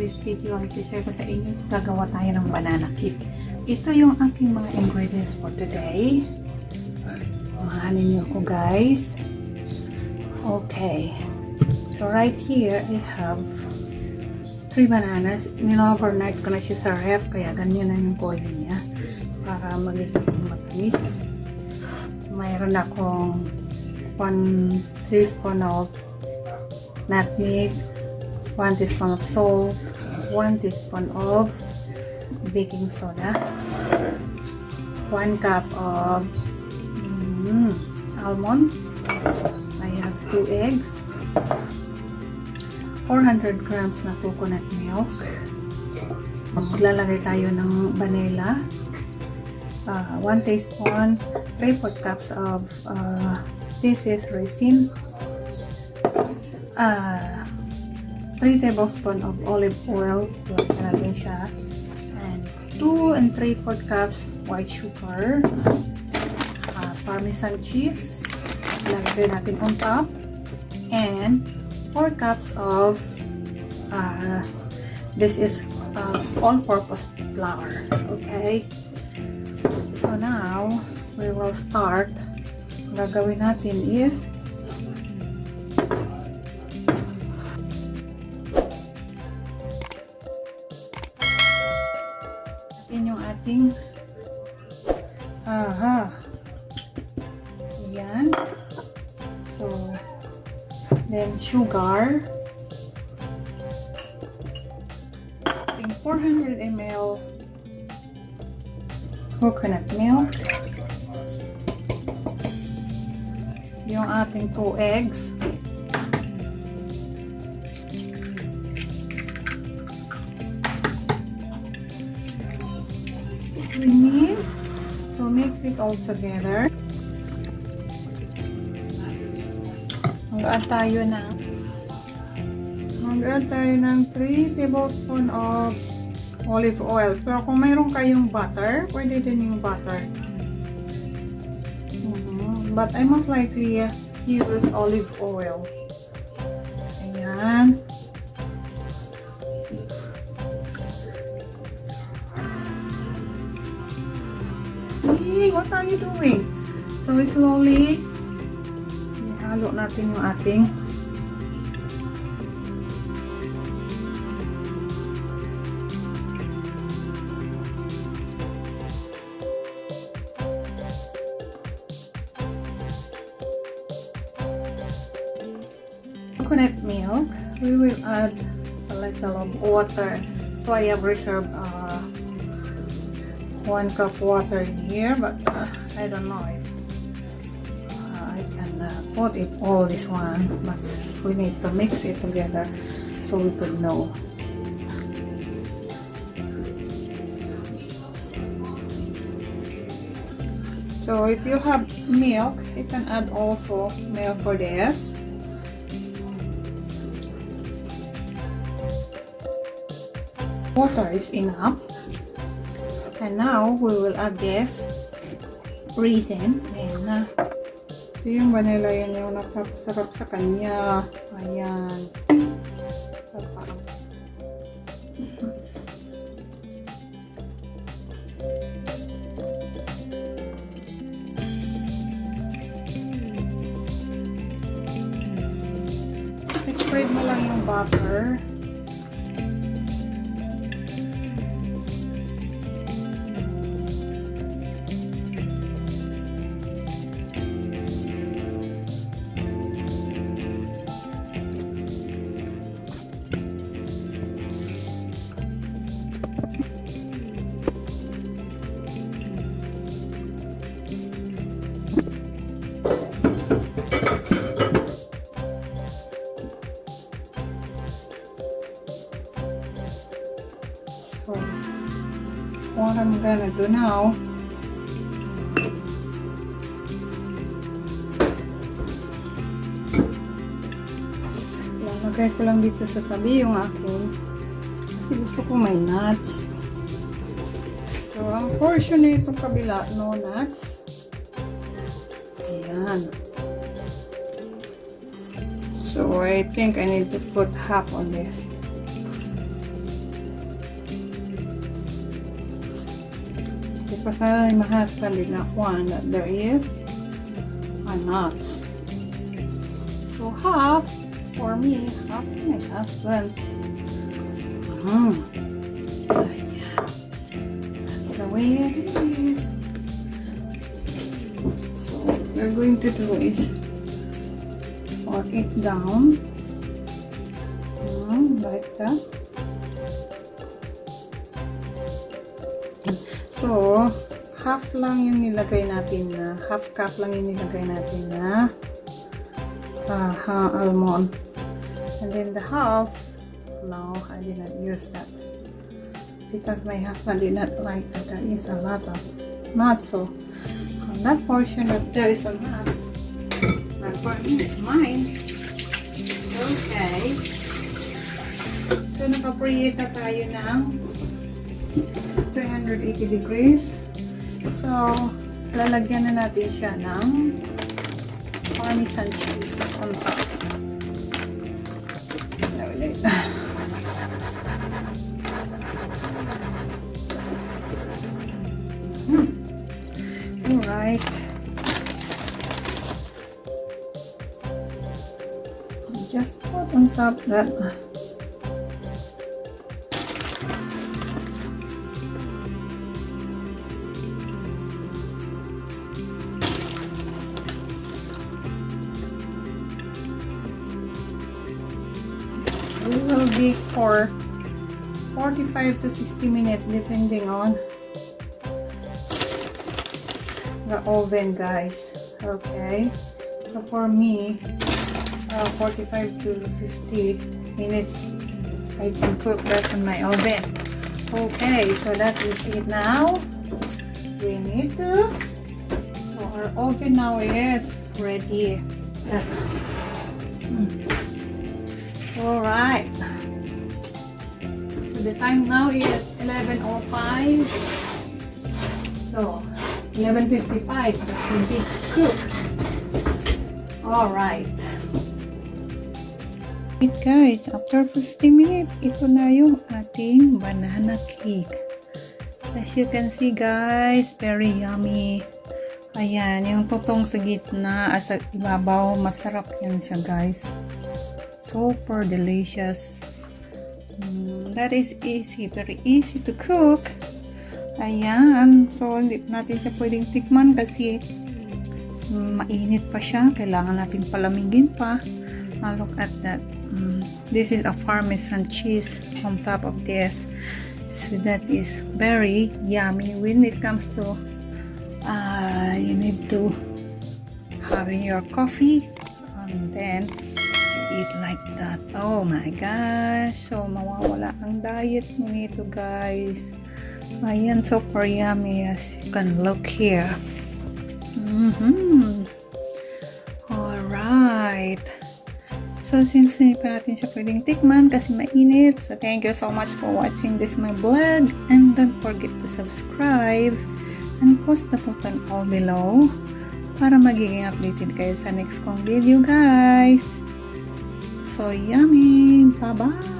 today's video ay i-share ko sa inyo gagawa tayo ng banana cake. Ito yung aking mga ingredients for today. Samahan niyo ko guys. Okay. So right here I have 3 bananas. Nino-overnight ko na siya sa ref kaya ganyan na yung kulay niya para magiging matamis. Mayroon akong 1 teaspoon of nutmeg, 1 teaspoon of salt, 1 teaspoon of baking soda, 1 cup of almonds. I have 2 eggs, 400 grams na coconut milk. Maglalagay tayo ng vanilla, 1 teaspoon, 3/4 cups of BHEAS resin, 3 tablespoons of olive oil, natin siya, and 2 3/4 cups white sugar, parmesan cheese, lagay natin on top, and 4 cups of this is all-purpose flour. Okay, so now we will start. Ang gagawin natin is yung ating yan. So then sugar, 400 ml coconut milk, yung ating 2 eggs, so mix it all together. Mag-add tayo ng 3 tablespoons of olive oil. Pero kung mayroon kayong butter, pwede din yung butter. But I most likely use olive oil. Ayan. What are you doing? So slowly ihalo natin yung ating coconut milk. We will add a little of water. So I have reserved 1 cup water in here, but I don't know if I can put it all this one, but we need to mix it together so we could know. So if you have milk, you can add also milk for this. Water is enough. And now we will add this resin. Ayan na. Ito yung vanilla, yan yung napakasarap sa kanya. Ayan. Spread mo lang yung butter. So, what I'm gonna do now, lalagay ko lang dito sa tabi yung akin kasi gusto ko may nuts. So, ang portion na itong kabila, no nuts. Ayan. So, I think I need to put half on this. because my husband did not want that there is nuts. So half for me, half for my husband. That's the way it is. So what we're going to do is pour it down like that. So half lang yung nilagay natin na, half cup lang yung nilagay natin na almond. And then the half, no, I did not use that because my husband did not like that there is a lot of nuts. So on that portion that there is a nut, that's for me, it's mine. Okay. So naka-preheat na tayo ng 380 degrees. So, lalagyan na natin siya ng Parmesan cheese on top. Alright. Just put on top that. We will bake for 45 to 60 minutes depending on the oven, guys. Okay, so for me 45 to 50 minutes I can cook that in my oven. Okay, so that is it now. We need to, so our oven now is ready. Alright, so the time now is 11:05, so 11:55 to be cooked. Alright. Guys, after 50 minutes, ito na yung ating banana cake. As you can see guys, very yummy. Ayan, yung tutong sa gitna at sa ibabaw, masarap yan siya guys. Super delicious. That is easy, very easy to cook. Ayan, so hindi natin siya pwedeng tikman kasi mainit pa siya. Kailangan natin palamigin pa. Look at that. This is a Parmesan cheese on top of this. So that is very yummy. When it comes to you need to having your coffee and then eat like that. Oh my gosh, so mawawala ang diet mo nito guys. Ayan, super yummy as you can look here. Alright, so since hindi pa natin siya pwedeng tikman kasi mainit, so thank you so much for watching this my vlog, and don't forget to subscribe and post the button all below para magiging updated kayo sa next kong video guys. So yummy! Bye-bye!